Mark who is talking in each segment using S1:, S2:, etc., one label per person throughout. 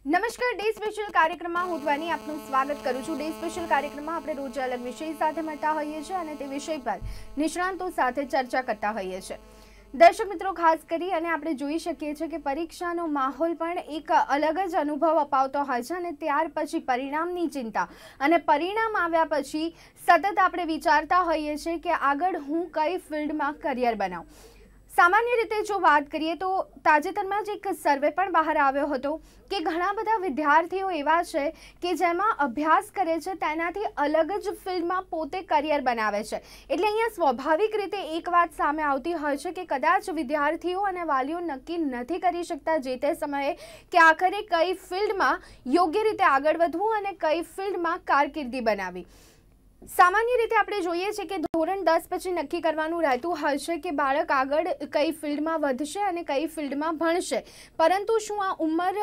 S1: નમસ્કાર, day special કાર્યક્રમમાં હું ધ્વની આપનું સ્વાગત કરું છું। ડે સ્પેશિયલ કાર્યક્રમમાં આપણે રોજ અલગ વિષય સાથે મળતા હોઈએ છીએ અને તે વિષય પર નિષ્ણાંતો સાથે ચર્ચા કરતા હોઈએ છીએ। દર્શક મિત્રો, ખાસ કરી અને આપણે જોઈ શકીએ છીએ કે પરીક્ષાનો માહોલ પણ એક અલગ જ અનુભવ અપાવતો હોય છે અને ત્યાર પછી પરિણામની ચિંતા અને પરિણામ આવ્યા પછી સતત આપણે વિચારતા હોઈએ છીએ કે આગળ હું કઈ ફિલ્ડમાં કરિયર બનાવું। સામાન્ય રીતે જો વાત કરીએ તો તાજેતરમાં જ એક સર્વે પણ બહાર આવ્યો હતો કે ઘણા બધા વિદ્યાર્થીઓ એવા છે કે જેમાં અભ્યાસ કરે છે તેનાથી અલગ જ ફિલ્ડમાં પોતે કરિયર બનાવે છે। એટલે અહીંયા સ્વાભાવિક રીતે એક વાત સામે આવતી હોય છે કે કદાચ વિદ્યાર્થીઓ અને વાલીઓ નક્કી નથી કરી શકતા જે તે સમયે કે આખરે કઈ ફિલ્ડમાં યોગ્ય રીતે આગળ વધવું અને કઈ ફિલ્ડમાં કારકિર્દી બનાવવી। સામાન્ય રીતે આપણે જોઈએ છીએ કે ધોરણ 10 પછી નક્કી કરવાનું રહેતું હોય છે કે બાળક આગળ કઈ ફિલ્ડમાં વધશે અને કઈ ફિલ્ડમાં ભણશે, પરંતુ શું આ ઉંમર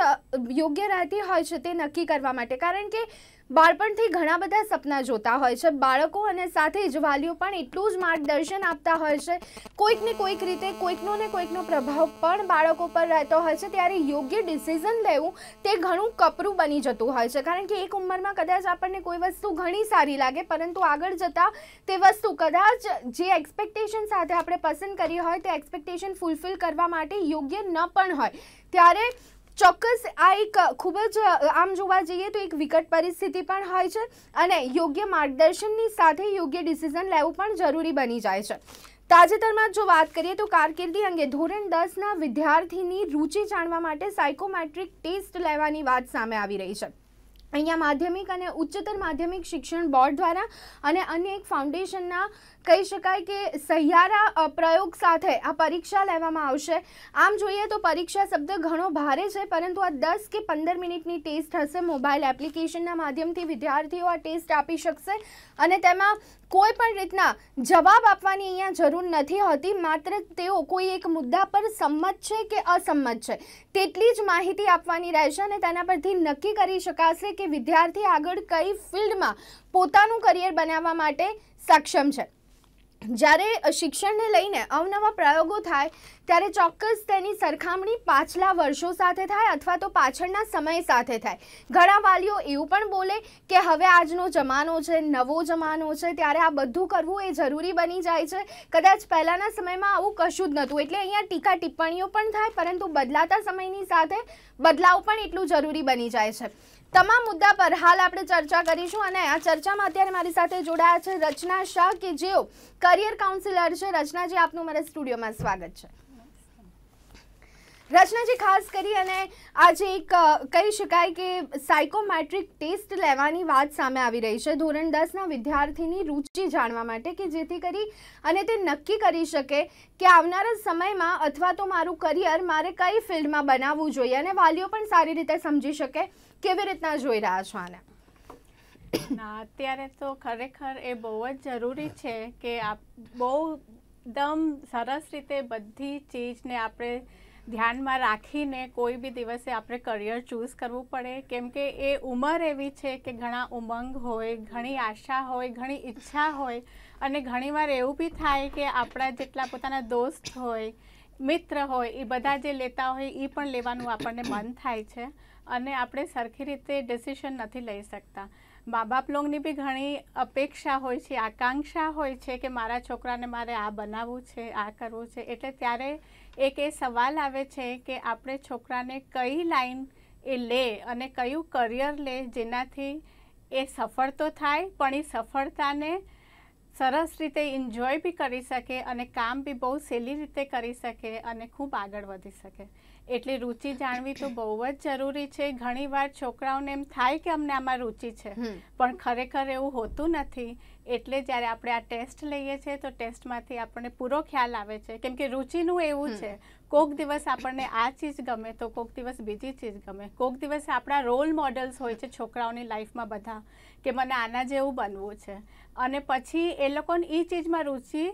S1: યોગ્ય રહેતી હોય છે તે નક્કી કરવા માટે? કારણ કે બાળપણથી ઘણા બધા સપના જોતા હોય છે બાળકો અને સાથે જ વાલીઓ પણ એટલું જ માર્ગદર્શન આપતા હોય છે। કોઈક ને કોઈક રીતે કોઈકનો ને કોઈકનો પ્રભાવ પણ બાળકો પર રહેતો હોય છે, ત્યારે યોગ્ય ડિસિઝન લેવું તે ઘણું કપરું બની જતું હોય છે। કારણ કે એક ઉંમરમાં કદાચ આપણને કોઈ વસ્તુ ઘણી સારી લાગે, પરંતુ આગળ જતાં તે વસ્તુ કદાચ જે એક્સપેક્ટેશન સાથે આપણે પસંદ કરી હોય તે એક્સપેક્ટેશન ફૂલફિલ કરવા માટે યોગ્ય ન પણ હોય, ત્યારે ચોક્કસ આ એક ખૂબ જ આમ જોવા જઈએ તો એક વિકટ પરિસ્થિતિ પણ હોય છે અને યોગ્ય માર્ગદર્શનની સાથે યોગ્ય ડિસિઝન લેવું પણ જરૂરી બની જાય છે। તાજેતરમાં જો વાત કરીએ તો કારકિર્દી અંગે ધોરણ 10ના વિદ્યાર્થીની રુચિ જાણવા માટે સાયકોમેટ્રિક ટેસ્ટ લેવાની વાત સામે આવી રહી છે। અહીંયા માધ્યમિક અને ઉચ્ચતર માધ્યમિક શિક્ષણ બોર્ડ દ્વારા અને અન્ય એક ફાઉન્ડેશનના કહી શકાય કે સહિયારા પ્રયોગ સાથે આ પરીક્ષા લેવામાં આવશે। આમ જોઈએ તો પરીક્ષા શબ્દ ઘણો ભારે છે, પરંતુ આ 10 કે 15 મિનિટની ટેસ્ટ હશે। મોબાઈલ એપ્લિકેશનના માધ્યમથી વિદ્યાર્થીઓ આ ટેસ્ટ આપી શકશે અને તેમાં કોઈ પણ રીતના જવાબ આપવાની અહીંયા જરૂર નથી હોતી, માત્ર તેઓ કોઈ એક મુદ્દા પર સંમત છે કે અસંમત છે તેટલી જ માહિતી આપવાની રહેશે અને તેના પરથી નક્કી કરી શકાશે કે વિદ્યાર્થી આગળ કઈ ફિલ્ડમાં પોતાનું કરિયર બનાવવા માટે સક્ષમ છે। જ્યારે શિક્ષણને લઈને અવનવા પ્રયોગો થાય ત્યારે ચોક્કસ તેની સરખામણી પાછલા વર્ષો સાથે થાય અથવા તો પાછળના સમય સાથે થાય। ઘણા વાલીઓ એવું પણ બોલે કે હવે આજનો જમાનો છે, નવો જમાનો છે, ત્યારે આ બધું કરવું એ જરૂરી બની જાય છે। કદાચ પહેલાંના સમયમાં આવું કશું જ નહોતું, એટલે અહીંયા ટીકા ટિપ્પણીઓ પણ થાય, પરંતુ બદલાતા સમયની સાથે બદલાવ પણ એટલું જરૂરી બની જાય છે। તમામ મુદ્દા પર હાલ આપણે ચર્ચા કરીશું અને આ ચર્ચામાં અત્યારે મારી સાથે જોડાયા છે રચના શાહ કે જેઓ કરિયર કાઉન્સિલર છે। રચનાજી, આપનું મારા સ્ટુડિયોમાં સ્વાગત છે। રચનાજી, ખાસ કરી અને આજે એક કહી શકાય કે સાયકોમેટ્રિક ટેસ્ટ લેવાની વાત સામે આવી રહી છે ધોરણ 10ના વિદ્યાર્થીની રુચિ જાણવા માટે, કે જેથી કરી અને તે નક્કી કરી શકે કે આવનારા સમયમાં અથવા તો મારું કરિયર મારે કઈ ફિલ્ડમાં બનાવવું જોઈએ અને વાલીઓ પણ સારી રીતે સમજી શકે। કેવી રીતના જોઈ રહ્યા છો આને?
S2: અત્યારે તો ખરેખર એ બહુ જ જરૂરી છે કે બહુ એકદમ સરસ રીતે બધી ચીજને આપણે ધ્યાનમાં રાખીને કોઈ બી દિવસે આપણે કરિયર ચૂઝ કરવું પડે, કેમ કે એ ઉંમર એવી છે કે ઘણા ઉમંગ હોય, ઘણી આશા હોય, ઘણી ઈચ્છા હોય અને ઘણીવાર એવું બી થાય કે આપણા જેટલા પોતાના દોસ્ત હોય, મિત્ર હોય, એ બધા જે લેતા હોય એ પણ લેવાનું આપણને મન થાય છે અને આપણે સરખી રીતે ડિસિશન નથી લઈ શકતા। મા બાપ લોકોની બી ઘણી અપેક્ષા હોય છે, આકાંક્ષા હોય છે કે મારા છોકરાને મારે આ બનાવવું છે, આ કરવું છે, એટલે ત્યારે એક એ સવાલ આવે છે કે આપણે છોકરાને કઈ લાઈન એ લે અને કયું કરિયર લે જેનાથી એ સફળ તો થાય પણ એ સફળતાને સરસ રીતે એન્જોય બી કરી શકે અને કામ બી બહુ સહેલી રીતે કરી શકે અને ખૂબ આગળ વધી શકે। એટલે રુચિ જાણવી તો બહુ જ જરૂરી છે। ઘણીવાર છોકરાઓને એમ થાય કે અમને આમાં રુચિ છે, પણ ખરેખર એવું હોતું નથી। એટલે જ્યારે આપણે આ ટેસ્ટ લઈએ છીએ તો ટેસ્ટમાંથી આપણને પૂરો ખ્યાલ આવે છે, કેમ કે રુચિનું એવું છે કોઈક દિવસ આપણને આ ચીજ ગમે તો કોઈક દિવસ બીજી ચીજ ગમે, કોઈક દિવસ આપણા રોલ મોડલ્સ હોય છે છોકરાઓની લાઈફમાં બધા કે મને આના જેવું બનવું છે અને પછી એ લોકોને એ ચીજમાં રુચિ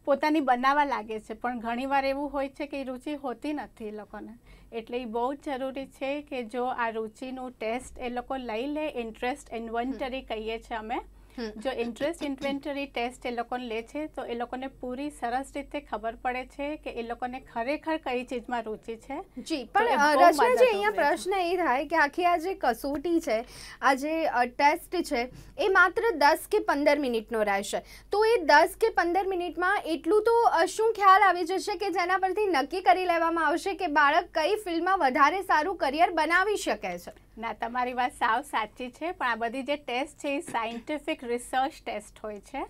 S2: પોતાની બનાવવા લાગે છે, પણ ઘણીવાર એવું હોય છે કે એ રુચિ હોતી નથી એ લોકોને। એટલે એ બહુ જ જરૂરી છે કે જો આ રુચિનું ટેસ્ટ એ લોકો લઈ લે, ઇન્ટરેસ્ટ ઇન્વેન્ટરી કહીએ છીએ અમે, જો ઇન્ટરેસ્ટ ઇન્વેન્ટરી ટેસ્ટ એ લોકોને લે છે તો એ લોકોને પૂરી સરસ રીતે ખબર પડે છે કે એ લોકોને ખરેખર કઈ ચીજમાં રુચિ છે.
S1: જી, પણ રચનાજી અહીંયા પ્રશ્ન એ થાય કે આખી આ જે કસોટી છે, આ જે ટેસ્ટ છે, એ માત્ર 10 કે 15 મિનિટનો રહેશે. તો એ 10 કે 15 મિનિટમાં એટલું તો શું ખ્યાલ આવી જશે કે જેના પરથી નક્કી કરી લેવામાં આવશે કે બાળક કઈ ફિલ્ડમાં વધારે સારું કરિયર બનાવી શકે છે?
S2: ના, તમારી વાત સાવ સાચી છે, પણ આ બધી જે ટેસ્ટ છે એ સાયન્ટિફિક રિસર્ચ ટેસ્ટ હોય છે.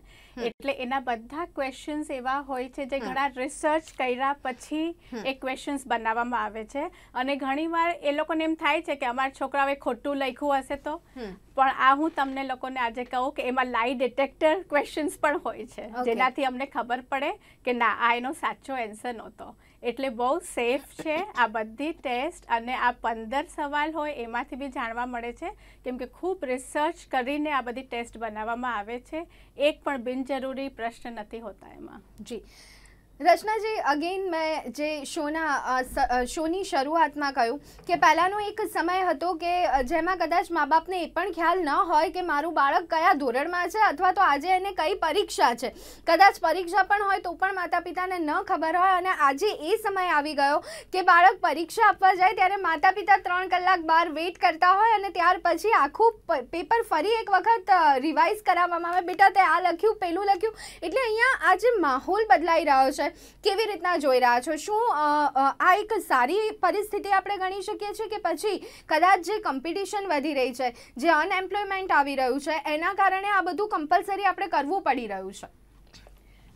S2: એટલે એના બધા ક્વેશ્ચન્સ એવા હોય છે જે ઘણા રિસર્ચ કર્યા પછી એ ક્વેશ્ચન્સ બનાવવામાં આવે છે. અને ઘણીવાર એ લોકોને એમ થાય છે કે અમારા છોકરાઓએ ખોટું લખ્યું હશે તો, પણ આ હું તમને લોકોને આજે કહું કે એમાં લાઈ ડિટેક્ટર ક્વેશ્ચન્સ પણ હોય છે, જેનાથી અમને ખબર પડે કે ના, આ એનો સાચો આન્સર નહોતો. એટલે બહુ સેફ છે આ બધી ટેસ્ટ. અને આ 15 સવાલ હોય એમાંથી બી જાણવા મળે છે, કેમ કે ખૂબ રિસર્ચ કરીને આ બધી ટેસ્ટ બનાવવામાં આવે છે. એક પણ બિનજરૂરી પ્રશ્ન નથી હોતા એમાં.
S1: જી રચનાજી, અગેન મેં જે શોની શરૂઆતમાં કહ્યું કે પહેલાંનો એક સમય હતો કે જેમાં કદાચ મા બાપને એ પણ ખ્યાલ ન હોય કે મારું બાળક કયા ધોરણમાં છે અથવા તો આજે એને કઈ પરીક્ષા છે. કદાચ પરીક્ષા પણ હોય તો પણ માતા પિતાને ન ખબર હોય. અને આજે એ સમય આવી ગયો કે બાળક પરીક્ષા આપવા જાય ત્યારે માતા પિતા 3 કલાક બહાર વેઇટ કરતા હોય અને ત્યાર પછી આખું પેપર ફરી એક વખત રિવાઇઝ કરાવવામાં આવે, બેટા તે આ લખ્યું, પેલું લખ્યું. એટલે અહીંયા આ જે માહોલ બદલાઈ રહ્યો છે, કેવી રીતના જોઈ રહ્યા છો? શું આ એક સારી પરિસ્થિતિ આપણે ગણી શકીએ છીએ કે પછી કદાચ જે કોમ્પિટિશન વધી રહી છે, જે અનએમ્પ્લોયમેન્ટ આવી રહ્યું છે, એના કારણે આ બધું કમ્પલસરી આપણે કરવું પડી રહ્યું છે?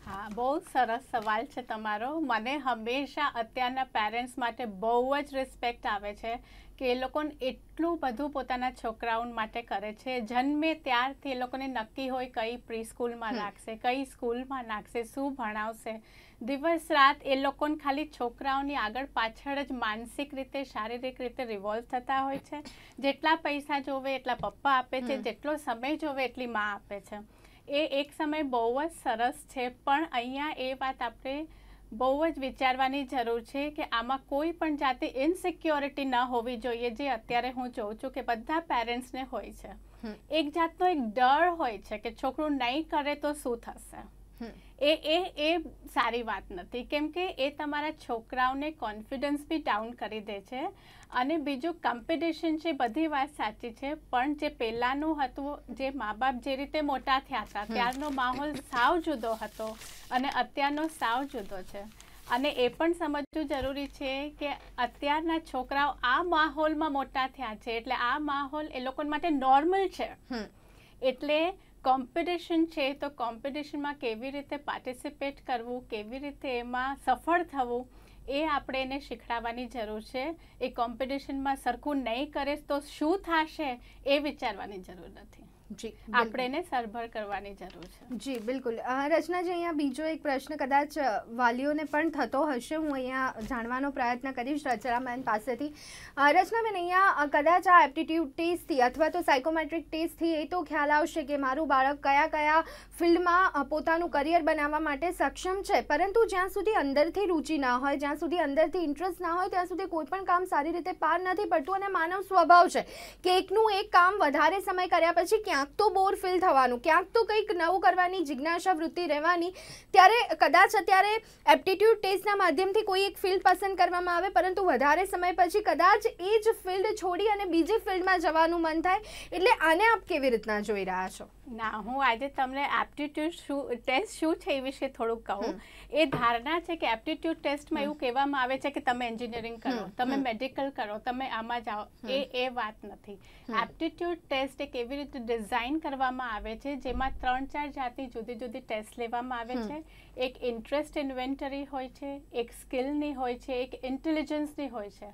S2: હા, બહુ સરસ સવાલ છે તમારો. મને હંમેશા અત્યારના પેરેન્ટ્સ માટે બહુ જ રિસ્પેક્ટ આવે છે કે એ લોકોને એટલું બધું પોતાના છોકરાઓ માટે કરે છે. જન્મે ત્યારથી એ લોકોને નક્કી હોય કઈ પ્રી સ્કૂલમાં નાખશે, કઈ સ્કૂલમાં નાખશે, શું ભણાવશે. દિવસ રાત એ લોકોને ખાલી છોકરાઓની આગળ પાછળ જ માનસિક રીતે, શારીરિક રીતે રિવોલ્વ થતા હોય છે. જેટલા પૈસા જોવે એટલા પપ્પા આપે છે, જેટલો સમય જોવે એટલી માં આપે છે. એ એક સમય બહુ જ સરસ છે, પણ અહીંયા એ વાત આપણે બહુ જ વિચારવાની જરૂર છે કે આમાં કોઈ પણ જાતે ઇનસિક્યોરિટી ન હોવી જોઈએ, જે અત્યારે હું જોઉં છું કે બધા પેરેન્ટ્સને હોય છે. એક જાતનો એક ડર હોય છે કે છોકરું નહીં કરે તો શું થશે. એ સારી વાત નથી, કેમ કે એ તમારા છોકરાઓને કોન્ફિડન્સ બી ડાઉન કરી દે છે. અને બીજું કોમ્પિટિશન છે, બધી વાત સાચી છે, પણ જે પહેલાંનું હતું, જે મા બાપ જે રીતે મોટા થયા હતા ત્યારનો માહોલ સાવ જુદો હતો અને અત્યારનો સાવ જુદો છે. અને એ પણ સમજવું જરૂરી છે કે અત્યારના છોકરાઓ આ માહોલમાં મોટા થયા છે, એટલે આ માહોલ એ લોકો માટે નોર્મલ છે. એટલે કોમ્પિટિશન છે તો કોમ્પિટિશનમાં કેવી રીતે પાર્ટિસિપેટ કરવું, કેવી રીતે એમાં સફળ થવું, એ આપણે એને શીખડાવવાની જરૂર છે. એ કોમ્પિટિશનમાં સરખું નહીં કરે તો શું થશે એ વિચારવાની જરૂર નથી.
S1: જી,
S2: આપણે એને સરભર કરવાની જરૂર છે.
S1: જી બિલકુલ. રચનાજી, અહીંયા બીજો એક પ્રશ્ન કદાચ વાલીઓને પણ થતો હશે, હું અહીંયા જાણવાનો પ્રયત્ન કરીશ રચનાબેન પાસેથી. રચનાબેન, અહીંયા કદાચ આ એપ્ટિટ્યૂડ ટેસ્ટથી અથવા તો સાયકોમેટ્રિક ટેસ્ટથી એ તો ખ્યાલ આવશે કે મારું બાળક કયા ફિલ્ડમાં પોતાનું કરિયર બનાવવા માટે સક્ષમ છે, પરંતુ જ્યાં સુધી અંદરથી રુચિ ના હોય, જ્યાં સુધી અંદરથી ઇન્ટરેસ્ટ ના હોય, ત્યાં સુધી કોઈ પણ કામ સારી રીતે પાર નથી પડતું. અને માનવ સ્વભાવ છે કે એકનું એક કામ વધારે સમય કર્યા પછી ક્યાંક તો બોર ફીલ થવાનું, ક્યાંક તો કંઈક નવું કરવાની જિજ્ઞાસા વૃત્તિ રહેવાની. ત્યારે કદાચ અત્યારે એપ્ટિટ્યૂડ ટેસ્ટના માધ્યમથી કોઈ એક ફિલ્ડ પસંદ કરવામાં આવે, પરંતુ વધારે સમય પછી કદાચ એ જ ફિલ્ડ છોડી અને બીજી ફિલ્ડમાં જવાનું મન થાય. એટલે આને આપ કેવી રીતના જોઈ રહ્યા છો?
S2: ના, હું આજે તમને એપ્ટિટ્યૂડ ટેસ્ટ શું છે એ વિશે થોડુંક કહું. એ ધારણા છે કે એપ્ટિટ્યૂડ ટેસ્ટમાં એવું કહેવામાં આવે છે કે તમે એન્જિનિયરિંગ કરો, તમે મેડિકલ કરો, તમે આમાં જાઓ. એ વાત નથી. એપ્ટિટ્યૂડ ટેસ્ટ એક એવી રીતે ડિઝાઇન કરવામાં આવે છે જેમાં 3-4 જાતની જુદી જુદી ટેસ્ટ લેવામાં આવે છે. એક ઇન્ટરેસ્ટ ઇન્વેન્ટરી હોય છે, એક સ્કિલની હોય છે, એક ઇન્ટેલિજન્સની હોય છે.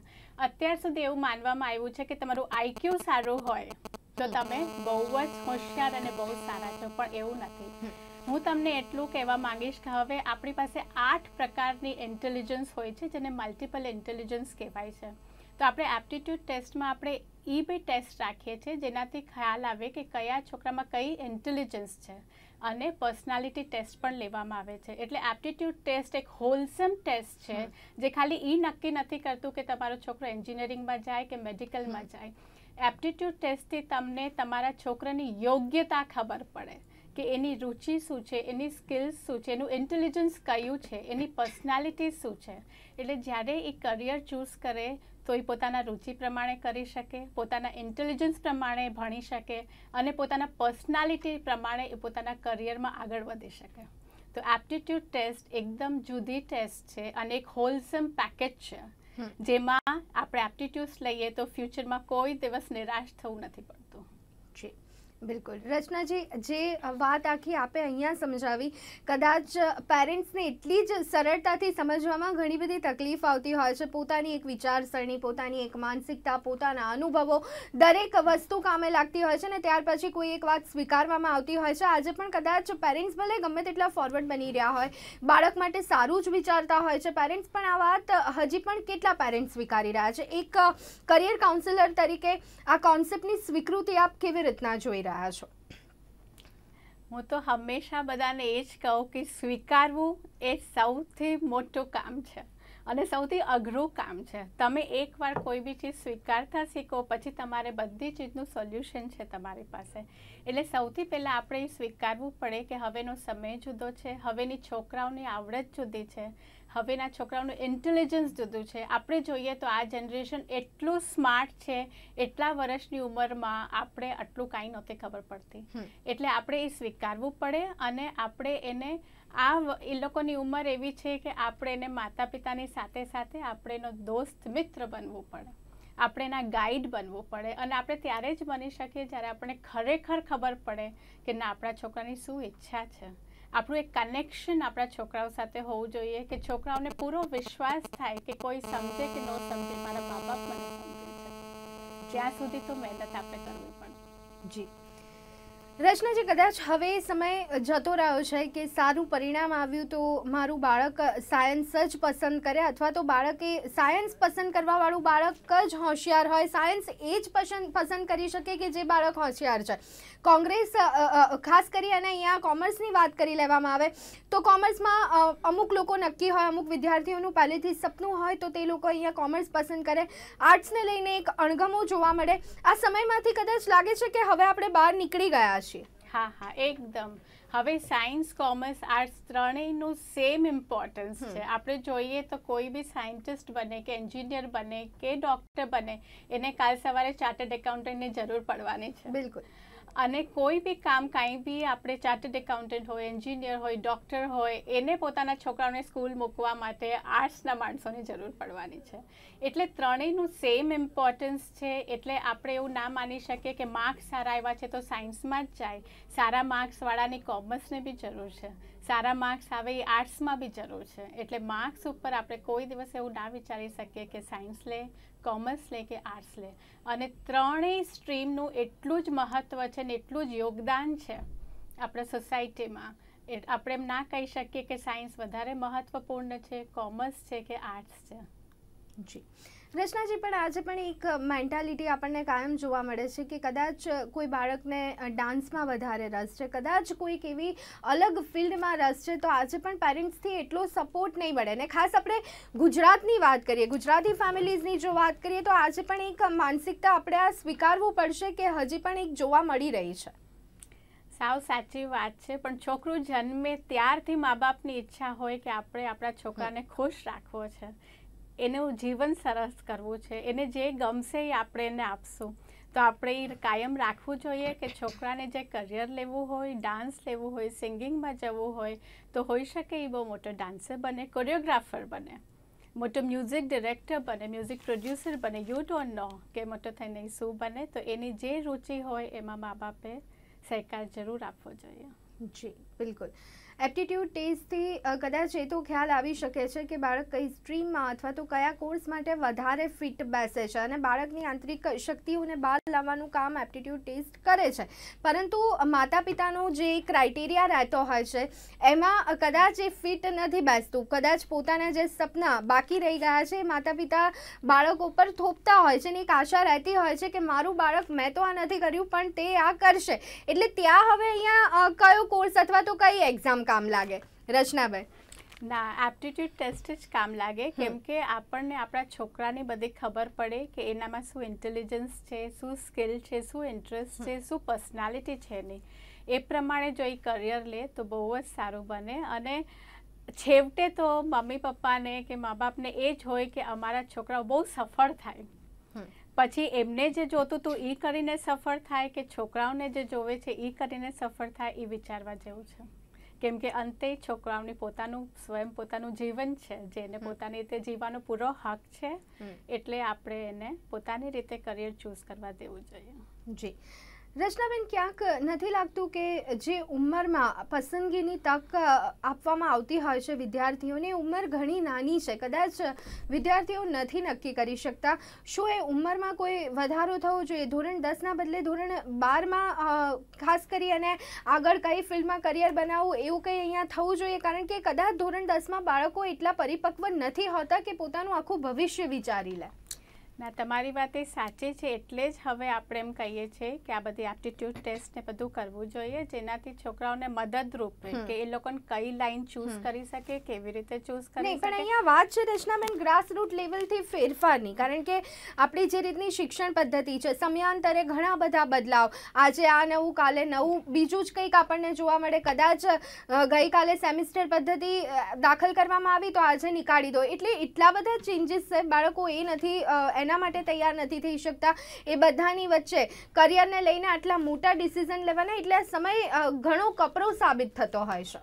S2: અત્યાર સુધી એવું માનવામાં આવ્યું છે કે તમારું આઈક્યુ સારું હોય તો તમે બહુ જ હોશિયાર અને બહુ સારા છો, પણ એવું નથી. હું તમને એટલું કહેવા માંગીશ કે હવે આપણી પાસે 8 પ્રકારની ઇન્ટેલિજન્સ હોય છે, જેને મલ્ટિપલ ઇન્ટેલિજન્સ કહેવાય છે. તો આપણે એપ્ટિટ્યૂડ ટેસ્ટમાં આપણે એ બી ટેસ્ટ રાખીએ છીએ જેનાથી ખ્યાલ આવે કે કયા છોકરામાં કઈ ઇન્ટેલિજન્સ છે. અને પર્સનાલિટી ટેસ્ટ પણ લેવામાં આવે છે. એટલે એપ્ટિટ્યૂડ ટેસ્ટ એક હોલસમ ટેસ્ટ છે જે ખાલી એ નક્કી નથી કરતું કે તમારો છોકરો એન્જિનિયરિંગમાં જાય કે મેડિકલમાં જાય. એપ્ટિટ્યૂડ ટેસ્ટથી તમને તમારા છોકરાની યોગ્યતા ખબર પડે કે એની રુચિ શું છે, એની સ્કિલ્સ શું છે, એનું ઇન્ટેલિજન્સ કયું છે, એની પર્સનાલિટી શું છે. એટલે જ્યારે એ કરિયર ચૂઝ કરે તો એ પોતાના રુચિ પ્રમાણે કરી શકે, પોતાના ઇન્ટેલિજન્સ પ્રમાણે ભણી શકે અને પોતાના પર્સનાલિટી પ્રમાણે એ પોતાના કરિયરમાં આગળ વધી શકે. તો એપ્ટિટ્યૂડ ટેસ્ટ એકદમ જુદી ટેસ્ટ છે અને એક હોલસમ પેકેજ છે, જેમાં આપણે એપ્ટિટ્યૂડ્સ લઈએ તો ફ્યુચરમાં કોઈ દિવસ નિરાશ થવું નથી પડતું.
S1: જી બિલકુલ. રચનાજી, જે વાત આખી આપે અહીંયા સમજાવી, કદાચ પેરેન્ટ્સને એટલી જ સરળતાથી સમજવામાં ઘણી બધી તકલીફ આવતી હોય છે. પોતાની એક વિચારસરણી, પોતાની એક માનસિકતા, પોતાના અનુભવો, દરેક વસ્તુ કામે લાગતી હોય છે ને ત્યાર પછી કોઈ એક વાત સ્વીકારવામાં આવતી હોય છે. આજે પણ કદાચ પેરેન્ટ્સ ભલે ગમે તેટલા ફોરવર્ડ બની રહ્યા હોય, બાળક માટે સારું જ વિચારતા હોય છે પેરેન્ટ્સ, પણ આ વાત હજી પણ કેટલા પેરેન્ટ્સ સ્વીકારી રહ્યા છે? એક કરિયર કાઉન્સિલર તરીકે આ કોન્સેપ્ટની સ્વીકૃતિ આપ કેવી રીતના જોઈ રહ્યા છો?
S2: હું તો હંમેશા બધાને એ જ કહું કે સ્વીકારવું એ સૌથી મોટું કામ છે અને સૌથી અઘરું કામ છે. તમે એકવાર કોઈ બી ચીજ સ્વીકારતા શીખો પછી તમારે બધી ચીજનું સોલ્યુશન છે તમારી પાસે. એટલે સૌથી પહેલાં આપણે એ સ્વીકારવું પડે કે હવેનો સમય જુદો છે, હવેની છોકરાઓની આવડત જુદી છે, હવેના છોકરાઓનું ઇન્ટેલિજન્સ જુદું છે. આપણે જોઈએ તો આ જનરેશન એટલું સ્માર્ટ છે, એટલા વર્ષની ઉંમરમાં આપણે આટલું કાંઈ નહોતી ખબર પડતી. એટલે આપણે એ સ્વીકારવું પડે અને આપણે એને એ લોકોની ઉંમર એવી છે કે આપણે એને માતા પિતાની સાથે સાથે આપણે એનો દોસ્ત મિત્ર બનવું પડે, આપણે એના ગાઈડ બનવું પડે અને આપણે ત્યારે જ બની શકીએ જ્યારે આપણને ખરેખર ખબર પડે કે ના આપણા છોકરાની શું ઈચ્છા છે. આપણું એક કનેક્શન આપણા છોકરાઓ સાથે હોવું જોઈએ કે છોકરાઓને પૂરો વિશ્વાસ થાય કે કોઈ સમજે કે ન સમજે, મારા મા બાપ મને સમજે છે. જ્યાં સુધી તો મહેનત આપણે કરવી પડે.
S1: જી રચનાજી, કદાચ હવે સમય જતો રહ્યો છે કે સારું પરિણામ આવ્યું તો મારું બાળક સાયન્સ જ પસંદ કરે, અથવા તો બાળકે સાયન્સ પસંદ કરવાવાળું બાળક જ હોશિયાર હોય, સાયન્સ એ જ પસંદ કરી શકે કે જે બાળક હોશિયાર છે. કોંગ્રેસ ખાસ કરી અને અહીંયા કોમર્સની વાત કરી લેવામાં આવે તો કોમર્સમાં અમુક લોકો નક્કી હોય, અમુક વિદ્યાર્થીઓનું પહેલેથી સપનું હોય તો તે લોકો અહીંયા કોમર્સ પસંદ કરે. આર્ટ્સને લઈને એક અણગમો જોવા મળે. આ સમયમાંથી કદાચ લાગે છે કે હવે આપણે બહાર નીકળી ગયા છીએ.
S2: હા, એકદમ. હવે સાયન્સ, કોમર્સ, આર્ટ્સ ત્રણેયનું સેમ ઇમ્પોર્ટન્સ છે. આપણે જોઈએ તો કોઈ બી સાયન્ટિસ્ટ બને કે એન્જિનિયર બને કે ડૉક્ટર બને એને કાલ સવારે ચાર્ટર્ડ એકાઉન્ટન્ટની જરૂર પડવાની છે.
S1: બિલકુલ.
S2: અને કોઈ બી કામ કાંઈ બી આપણે ચાર્ટર્ડ એકાઉન્ટન્ટ હોય, એન્જિનિયર હોય, ડૉક્ટર હોય, એને પોતાના છોકરાઓને સ્કૂલ મૂકવા માટે આર્ટ્સના માણસોની જરૂર પડવાની છે. એટલે ત્રણેયનું સેમ ઇમ્પોર્ટન્સ છે. એટલે આપણે એવું ના માની શકીએ કે માર્ક્સ સારા આવ્યા છે તો સાયન્સમાં જ જાય. સારા માર્ક્સવાળાની કોમર્સને બી જરૂર છે, સારા માર્ક્સ આવે એ આર્ટ્સમાં બી જરૂર છે. એટલે માર્ક્સ ઉપર આપણે કોઈ દિવસ એવું ના વિચારી શકીએ કે સાયન્સ લે, કોમર્સ લે કે આર્ટ્સ લે. અને ત્રણેય સ્ટ્રીમનું એટલું જ મહત્ત્વ છે ને એટલું જ યોગદાન છે આપણા સોસાયટીમાં. આપણે એમ ના કહી શકીએ કે સાયન્સ વધારે મહત્ત્વપૂર્ણ છે, કોમર્સ છે કે આર્ટ્સ છે.
S1: જી રચનાજી, પણ આજે પણ એક મેન્ટાલિટી આપણને કાયમ જોવા મળે છે કે કદાચ કોઈ બાળકને ડાન્સમાં વધારે રસ છે, કદાચ કોઈક એવી અલગ ફિલ્ડમાં રસ છે, તો આજે પણ પેરેન્ટ્સથી એટલો સપોર્ટ નહીં મળે. ને ખાસ આપણે ગુજરાતની વાત કરીએ, ગુજરાતી ફેમિલીઝની જો વાત કરીએ તો આજે પણ એક માનસિકતા આપણે આ સ્વીકારવું પડશે કે હજી પણ એક જોવા મળી રહી છે.
S2: સાવ સાચી વાત છે. પણ છોકરું જન્મે ત્યારથી મા બાપની ઈચ્છા હોય કે આપણે આપણા છોકરાને ખુશ રાખવો છે, એનું જીવન સરસ કરવું છે, એને જે ગમશે એ આપણે એને આપશું. તો આપણે એ કાયમ રાખવું જોઈએ કે છોકરાને જે કરિયર લેવું હોય, ડાન્સ લેવું હોય, સિંગિંગમાં જવું હોય તો હોઈ શકે એ બહુ મોટો ડાન્સર બને, કોરિયોગ્રાફર બને, મોટો મ્યુઝિક ડિરેક્ટર બને, મ્યુઝિક પ્રોડ્યુસર બને. યુ ડોન્ટ નો કે મોટો થઈને શું બને. તો એની જે રુચિ હોય એમાં મા બાપે સહકાર જરૂર આપવો જોઈએ.
S1: જી બિલકુલ. એપ્ટિટ્યૂડ ટેસ્ટથી કદાચ એ તો ખ્યાલ આવી શકે છે કે બાળક કઈ સ્ટ્રીમમાં અથવા તો કયા કોર્સ માટે વધારે ફિટ બેસે છે અને બાળકની આંતરિક શક્તિઓને બહાર લાવવાનું કામ એપ્ટિટ્યૂડ ટેસ્ટ કરે છે. પરંતુ માતા પિતાનો જે ક્રાઇટેરિયા રહેતો હોય છે એમાં કદાચ એ ફિટ નથી બેસતું, કદાચ પોતાના જે સપના બાકી રહી ગયા છે માતા પિતા બાળકો પર થોપતા હોય છે અને એક આશા રહેતી હોય છે કે મારું બાળક, મેં તો આ નથી કર્યું પણ તે આ કરશે. એટલે ત્યાં હવે અહીંયા કયો કોર્સ અથવા તો કઈ એક્ઝામ કામ લાગે? રચનાબેન,
S2: ના, એપ્ટિટ્યૂડ ટેસ્ટ જ કામ લાગે. કેમ કે આપણને આપણા છોકરાની બધી ખબર પડે કે એનામાં શું ઇન્ટેલિજન્સ છે, શું સ્કિલ છે, શું ઇન્ટરેસ્ટ છે, શું પર્સનાલિટી છે એની. એ પ્રમાણે જો એ કરિયર લે તો બહુ જ સારું બને. અને છેવટે તો મમ્મી પપ્પાને કે મા બાપને એ જ હોય કે અમારા છોકરાઓ બહુ સફળ થાય. પછી એમને જે જોતું હતું એ કરીને સફળ થાય કે છોકરાઓને જે જોવે છે એ કરીને સફળ થાય, એ વિચારવા જેવું છે. કેમ કે અંતે છોકરાઓની પોતાનું જીવન છે, જેને પોતાની રીતે જીવવાનો પૂરો હક છે. એટલે આપણે એને પોતાની રીતે કરિયર ચૂઝ કરવા દેવું જોઈએ.
S1: જી રચનાબેન, ક્યાંક નથી લાગતું કે જે ઉંમરમાં પસંદગીની તક આપવામાં આવતી હોય છે વિદ્યાર્થીઓની, ઉંમર ઘણી નાની છે, કદાચ વિદ્યાર્થીઓ નથી નક્કી કરી શકતા, શું એ ઉંમરમાં કોઈ વધારો થવો જોઈએ? ધોરણ 10ના બદલે ધોરણ 12માં ખાસ કરી અને આગળ કઈ ફિલ્ડમાં કરિયર બનાવવું એવું કંઈ અહીંયા થવું જોઈએ? કારણ કે કદાચ ધોરણ 10માં બાળકો એટલા પરિપક્વ નથી હોતા કે પોતાનું આખું ભવિષ્ય વિચારી લે.
S2: ના, તમારી વાત એ સાચી છે. એટલે જ હવે આપણે એમ કહીએ છીએ કે આ બધી એપ્ટિટ્યૂડ ટેસ્ટ ને બધું કરવું જોઈએ, જેનાથી છોકરાઓને મદદરૂપ રહે કે એ લોકોને કઈ લાઈન ચૂઝ કરી શકે, કેવી રીતે ચૂઝ કરી શકે.
S1: પણ અહીંયા વાત છે રચનાબેન ગ્રાસરૂટ લેવલથી ફેરફારની, કારણ કે આપણી જે રીતની શિક્ષણ પદ્ધતિ છે, સમયાંતરે ઘણા બધા બદલાવ, આજે આ નવું, કાલે નવું, બીજું જ કંઈક આપણને જોવા મળે. કદાચ ગઈકાલે સેમિસ્ટર પદ્ધતિ દાખલ કરવામાં આવી તો આજે નીકાળી દો. એટલે એટલા બધા ચેન્જીસ છે, બાળકો એ નથી એના માટે તૈયાર નથી થઈ શકતા. એ બધાની વચ્ચે કરિયરને લઈને આટલા મોટા ડિસિઝન લેવાના, એટલે સમય ઘણો કપરો સાબિત થતો હોય છે.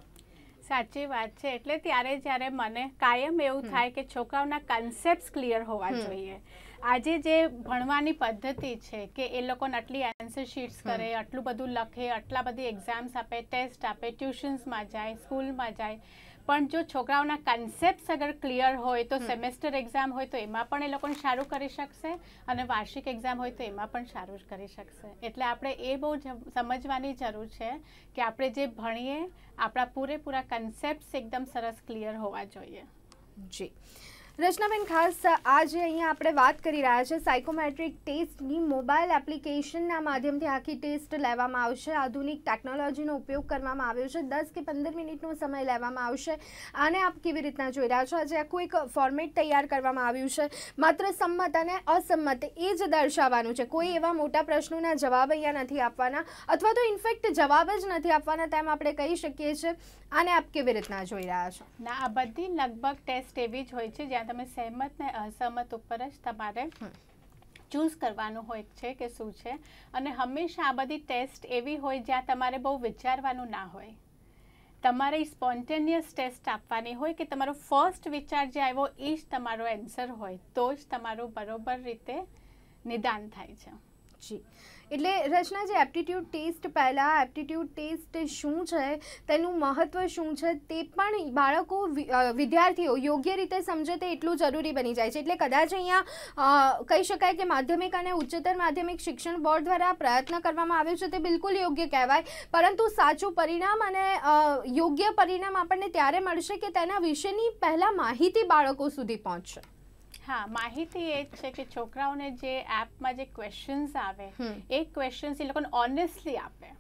S2: સાચી વાત છે. એટલે ત્યારે જ્યારે મને કાયમ એવું થાય કે છોકરાઓના કન્સેપ્ટ ક્લિયર હોવા જોઈએ. આજે જે ભણવાની પદ્ધતિ છે કે એ લોકોને આટલી આન્સર શીટ્સ કરે, આટલું બધું લખે, આટલા બધી એક્ઝામ્સ આપે, ટેસ્ટ આપે, ટ્યુશન્સમાં જાય, સ્કૂલમાં જાય, પણ જો છોકરાઓના કન્સેપ્ટ અગર ક્લિયર હોય તો સેમેસ્ટર એક્ઝામ હોય તો એમાં પણ એ લોકોને સારું કરી શકશે, અને વાર્ષિક એક્ઝામ હોય તો એમાં પણ સારું કરી શકશે. એટલે આપણે એ બહુ સમજવાની જરૂર છે કે આપણે જે ભણીએ આપણા પૂરેપૂરા કન્સેપ્ટ એકદમ સરસ ક્લિયર હોવા જોઈએ.
S1: જી રચનાબેન, ખાસ આજે અહીંયા આપણે વાત કરી રહ્યા છે સાયકોમેટ્રિક ટેસ્ટની. મોબાઈલ એપ્લિકેશનના માધ્યમથી આખી ટેસ્ટ લેવામાં આવશે. આધુનિક ટેકનોલોજીનો ઉપયોગ કરવામાં આવ્યો છે. 10 કે 15 મિનિટનો સમય લેવામાં આવશે. આને આપ કેવી રીતના જોઈ રહ્યા છો? આજે આખું એક ફોર્મેટ તૈયાર કરવામાં આવ્યું છે. માત્ર સંમત અને અસંમત એ જ દર્શાવવાનું છે. કોઈ એવા મોટા પ્રશ્નોના જવાબ અહીંયા નથી આપવાના, અથવા તો ઇનફેક્ટ જવાબ જ નથી આપવાના, તેમ આપણે કહી શકીએ છીએ. આને આપ કેવી રીતના જોઈ રહ્યા છો?
S2: ના, આ બધી લગભગ ટેસ્ટ એવી જ હોય છે જ્યાં તમે સહેમત ને અસહમત ઉપર જ તમારે ચૂઝ કરવાનું હોય છે કે શું છે. અને હંમેશા આ બધી ટેસ્ટ એવી હોય જ્યાં તમારે બહુ વિચારવાનું ના હોય. તમારે સ્પોન્ટેનિયસ ટેસ્ટ આપવાની હોય કે તમારો ફર્સ્ટ વિચાર જે આવ્યો એ જ તમારો આન્સર હોય, તો જ તમારું બરોબર રીતે નિદાન થાય છે.
S1: જી, એટલે રચના, જે એપ્ટિટ્યૂડ ટેસ્ટ, પહેલાં એપ્ટિટ્યૂડ ટેસ્ટ શું છે, તેનું મહત્ત્વ શું છે, તે પણ બાળકો, વિદ્યાર્થીઓ યોગ્ય રીતે સમજે તે એટલું જરૂરી બની જાય છે. એટલે કદાચ અહીંયા કહી શકાય કે માધ્યમિક અને ઉચ્ચતર માધ્યમિક શિક્ષણ બોર્ડ દ્વારા પ્રયત્ન કરવામાં આવ્યો છે, તે બિલકુલ યોગ્ય કહેવાય. પરંતુ સાચું પરિણામ અને યોગ્ય પરિણામ આપણને ત્યારે મળશે કે તેના વિશેની પહેલાં માહિતી બાળકો સુધી પહોંચશે.
S2: હા, માહિતી એ જ છે કે છોકરાઓને જે એપમાં જે ક્વેશ્ચન્સ આવે એ ક્વેશ્ચન્સ એ લોકોને ઓનેસ્ટલી આપે.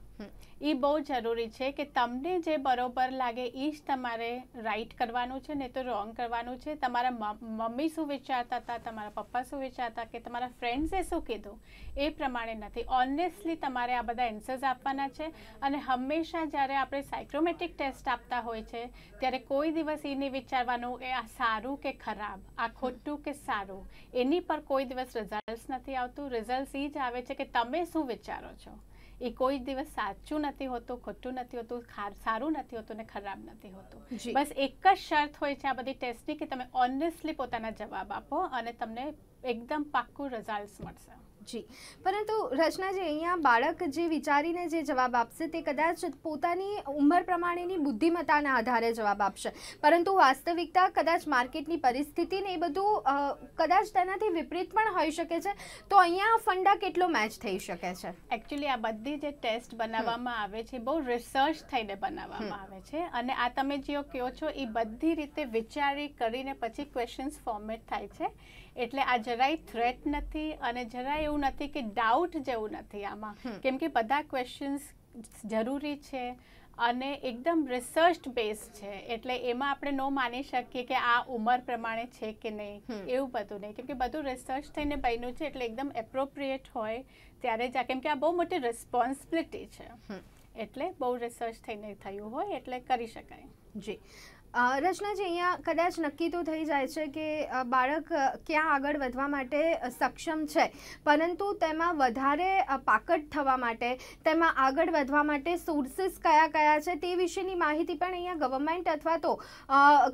S2: એ બહુ જરૂરી છે કે તમને જે બરોબર લાગે એ જ તમારે રાઈટ કરવાનું છે, નહીં તો રોંગ કરવાનું છે. તમારા મમ્મી શું વિચારતા હતા, તમારા પપ્પા શું વિચારતા, કે તમારા ફ્રેન્ડ્સે શું કીધું, એ પ્રમાણે નથી. ઓનેસ્ટલી તમારે આ બધા આન્સર્સ આપવાના છે. અને હંમેશા જ્યારે આપણે સાયકોમેટ્રિક ટેસ્ટ આપતા હોય છે ત્યારે કોઈ દિવસ એ નહીં વિચારવાનું એ આ સારું કે ખરાબ, આ ખોટું કે સારું, એની પર કોઈ દિવસ રિઝલ્ટ નથી આવતું. રિઝલ્ટ એ જ આવે છે કે તમે શું વિચારો છો. એ કોઈ દિવસ સાચું નથી હોતું, ખોટું નથી હોતું, સારું નથી હોતું ને ખરાબ નથી હોતું. બસ એક જ શરત હોય છે આ બધી ટેસ્ટની કે તમે ઓનેસ્ટલી પોતાના જવાબ આપો અને તમને એકદમ પાક્કું રિઝલ્ટ મળશે.
S1: જી, પરંતુ રચનાજી, અહીંયા બાળક જે વિચારીને જે જવાબ આપશે તે કદાચ પોતાની ઉંમર પ્રમાણેની બુદ્ધિમત્તાના આધારે જવાબ આપશે, પરંતુ વાસ્તવિકતા કદાચ માર્કેટની પરિસ્થિતિ ને એ બધું કદાચ તેનાથી વિપરીત પણ હોઈ શકે છે. તો અહીંયા ફંડા કેટલો મેચ થઈ શકે છે?
S2: એકચ્યુઅલી આ બધી જે ટેસ્ટ બનાવવામાં આવે છે બહુ રિસર્ચ થઈને બનાવવામાં આવે છે. અને આ તમે જે કહો છો એ બધી રીતે વિચારી કરીને પછી ક્વેશ્ચન્સ ફોર્મેટ થાય છે. એટલે આ જરાય થ્રેટ નથી અને જરાય એવું નથી કે ડાઉટ જેવું નથી આમાં. કેમ કે બધા ક્વેશ્ચન્સ જરૂરી છે અને એકદમ રિસર્ચ બેઝ છે. એટલે એમાં આપણે ન માની શકીએ કે આ ઉંમર પ્રમાણે છે કે નહીં, એવું બધું નહીં. કેમ કે બધું રિસર્ચ થઈને બન્યું છે, એટલે એકદમ એપ્રોપ્રિએટ હોય ત્યારે જ. કેમ કે આ બહુ મોટી રિસ્પોન્સિબિલિટી છે. એટલે બહુ રિસર્ચ થઈને થયું હોય એટલે કરી શકાય.
S1: જી રચનાજી, અહીંયા કદાચ નક્કી તો થઈ જાય છે કે બાળક ક્યાં આગળ વધવા માટે સક્ષમ છે, પરંતુ તેમાં વધારે પાકટ થવા માટે, તેમાં આગળ વધવા માટે સોર્સિસ કયા કયા છે તે વિશેની માહિતી પણ અહીંયા ગવર્મેન્ટ અથવા તો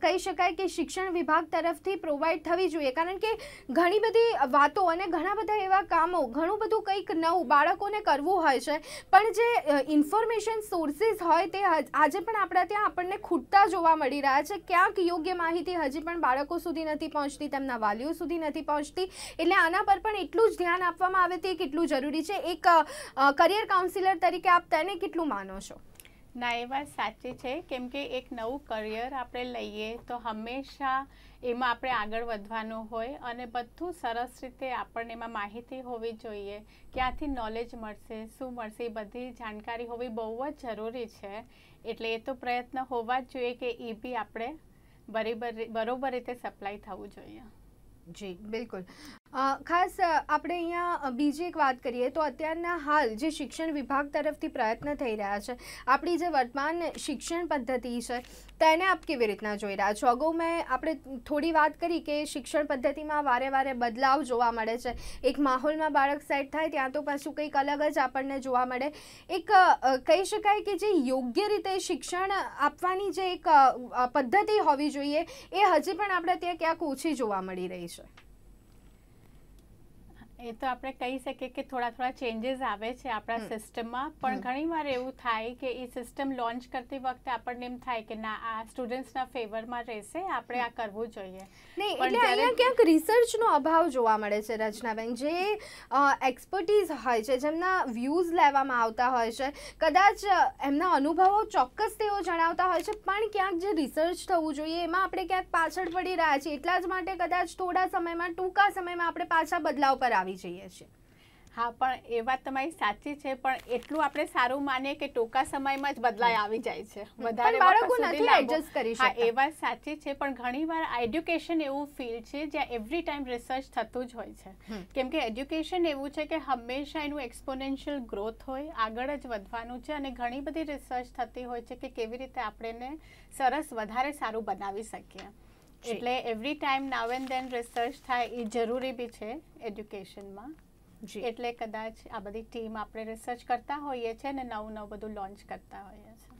S1: કહી શકાય કે શિક્ષણ વિભાગ તરફથી પ્રોવાઈડ થવી જોઈએ. કારણ કે ઘણી બધી વાતો અને ઘણા બધા એવા કામો, ઘણું બધું કંઈક નવું બાળકોને કરવું હોય છે, પણ જે ઇન્ફોર્મેશન સોર્સિસ હોય તે આજે પણ આપણા ત્યાં આપણને ખૂટતા જોવા મળી રહ્યા છે. ક્યાંક યોગ્ય માહિતી હજી પણ બાળકો સુધી નથી પહોંચતી, તેમના વાલીઓ સુધી નથી પહોંચતી. એટલે આના પર પણ એટલું જ ધ્યાન આપવામાં આવે તે કેટલું જરૂરી છે. એક કરિયર કાઉન્સિલર તરીકે આપ તેને કેટલું માનો છો?
S2: ના, એ વાત સાચી છે, કેમ કે એક નવું કરિયર આપણે લઈએ તો હંમેશા એમાં આપણે આગળ વધવાનું હોય અને બધું સરસ રીતે આપણને એમાં માહિતી હોવી જોઈએ. ક્યાંથી નોલેજ મળશે, શું મળશે, એ બધી જાણકારી હોવી બહુ જ જરૂરી છે. એટલે એ તો પ્રયત્ન હોવા જ જોઈએ કે એ બી આપણે બરોબર રીતે સપ્લાય થવું જોઈએ.
S1: જી બિલકુલ. ખાસ આપણે અહીંયા બીજી એક વાત કરીએ તો અત્યારના હાલ જે શિક્ષણ વિભાગ તરફથી પ્રયત્ન થઈ રહ્યા છે, આપણી જે વર્તમાન શિક્ષણ પદ્ધતિ છે તેને આપ કેવી રીતના જોઈ રહ્યા છો? અગાઉ આપણે થોડી વાત કરી કે શિક્ષણ પદ્ધતિમાં વારે વારે બદલાવ જોવા મળે છે. એક માહોલમાં બાળક સેટ થાય ત્યાં તો પાછું કંઈક અલગ જ આપણને જોવા મળે. એક કહી શકાય કે જે યોગ્ય રીતે શિક્ષણ આપવાની જે એક પદ્ધતિ હોવી જોઈએ એ હજી પણ આપણે ત્યાં ક્યાંક ઓછી જોવા મળી રહી છે.
S2: એ તો આપણે કહી શકીએ કે થોડા ચેન્જીસ આવે છે આપણા સિસ્ટમમાં, પણ ઘણીવાર એવું થાય કે એ સિસ્ટમ લોન્ચ કરતી વખતે આપણને એમ થાય કે ના, આ સ્ટુડન્ટ્સના ફેવરમાં રહેશે, આપણે આ કરવું જોઈએ.
S1: નહીં, એટલે અહીંયા ક્યાંક રિસર્ચનો અભાવ જોવા મળે છે રચનાબેન. જે એક્સપર્ટીઝ હોય છે, જેમના વ્યૂઝ લેવામાં આવતા હોય છે, કદાચ એમના અનુભવો ચોક્કસ તેઓ જણાવતા હોય છે, પણ ક્યાંક જે રિસર્ચ થવું જોઈએ એમાં આપણે ક્યાંક પાછળ પડી રહ્યા છીએ. એટલા જ માટે કદાચ થોડા સમયમાં, ટૂંકા સમયમાં આપણે પાછા બદલાવ પર આવી જઈએ છીએ.
S2: હા, પણ એ વાત તમારી સાચી છે, પણ એટલું આપણે સારું માનીએ કે ટૂંકા સમયમાં જ બદલાય આવી જાય છે. વધારે
S1: બાળકો નથી એડજસ્ટ કરી શકતા.
S2: હા, એ વાત સાચી છે, પણ ઘણીવાર એડ્યુકેશન એવું ફિલ્ડ છે જ્યાં એવરી ટાઈમ રિસર્ચ થતું જ હોય છે. કેમ કે એડ્યુકેશન એવું છે કે હંમેશા એનું એક્સપોનેન્શિયલ ગ્રોથ હોય, આગળ જ વધવાનું છે, અને ઘણી બધી રિસર્ચ થતી હોય છે કે કેવી રીતે આપણે સરસ વધારે સારું બનાવી શકીએ. એટલે every time now and then research થાય એ જરૂરી બી છે એડ્યુકેશનમાં. એટલે કદાચ આ બધી ટીમ આપણે રિસર્ચ કરતા હોઈએ છીએ અને નવું બધું લોન્ચ કરતા હોઈએ છીએ.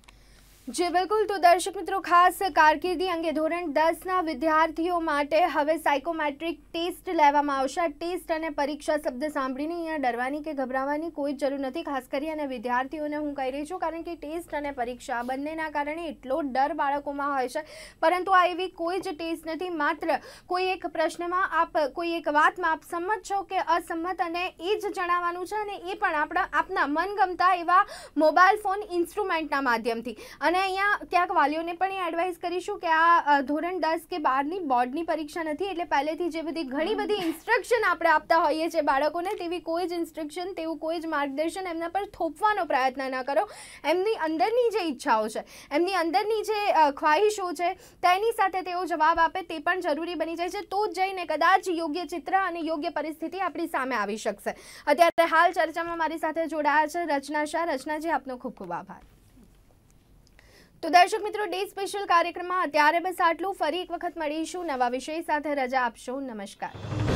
S1: જી બિલકુલ. તો દર્શક મિત્રો, ખાસ કારકિર્દી અંગે ધોરણ 10ના વિદ્યાર્થીઓ માટે હવે સાયકોમેટ્રિક ટેસ્ટ લેવામાં આવશે. ટેસ્ટ અને પરીક્ષા શબ્દ સાંભળીને અહીંયા ડરવાની કે ગભરાવાની કોઈ જ જરૂર નથી. ખાસ કરી અને વિદ્યાર્થીઓને હું કહી રહી છું, કારણ કે ટેસ્ટ અને પરીક્ષા બંનેના કારણે એટલો ડર બાળકોમાં હોય છે, પરંતુ આ એવી કોઈ જ ટેસ્ટ નથી. માત્ર કોઈ એક પ્રશ્નમાં આપ, કોઈ એક વાતમાં આપ સંમત છો કે અસંમત, અને એ જ જણાવવાનું છે, અને એ પણ આપના મનગમતા એવા મોબાઈલ ફોન ઇન્સ્ટ્રુમેન્ટના માધ્યમથી. અને અહીંયા ક્યાંક વાલીઓને પણ એ એડવાઇસ કરીશું કે આ ધોરણ 10 કે 12ની બોર્ડની પરીક્ષા નથી, એટલે પહેલેથી જે બધી ઘણી બધી ઇન્સ્ટ્રક્શન આપણે આપતા હોઈએ છીએ બાળકોને, તેવી કોઈ જ ઇન્સ્ટ્રક્શન, તેવું કોઈ જ માર્ગદર્શન એમના પર થોપવાનો પ્રયત્ન ન કરો. એમની અંદરની જે ઈચ્છાઓ છે, એમની અંદરની જે ખ્વાહિશો છે, તેની સાથે તેઓ જવાબ આપે તે પણ જરૂરી બની જાય છે. તો જ જઈને કદાચ યોગ્ય ચિત્ર અને યોગ્ય પરિસ્થિતિ આપણી સામે આવી શકશે. અત્યારે હાલ ચર્ચામાં મારી સાથે જોડાયા છે રચના શાહ. રચનાજી, આપનો ખૂબ ખૂબ આભાર. તો દર્શક મિત્રો, ડે સ્પેશિયલ કાર્યક્રમમાં અત્યારે બસ આટલું. ફરી એક વખત મળીશું નવા વિષય સાથે. રજા આપશો. નમસ્કાર.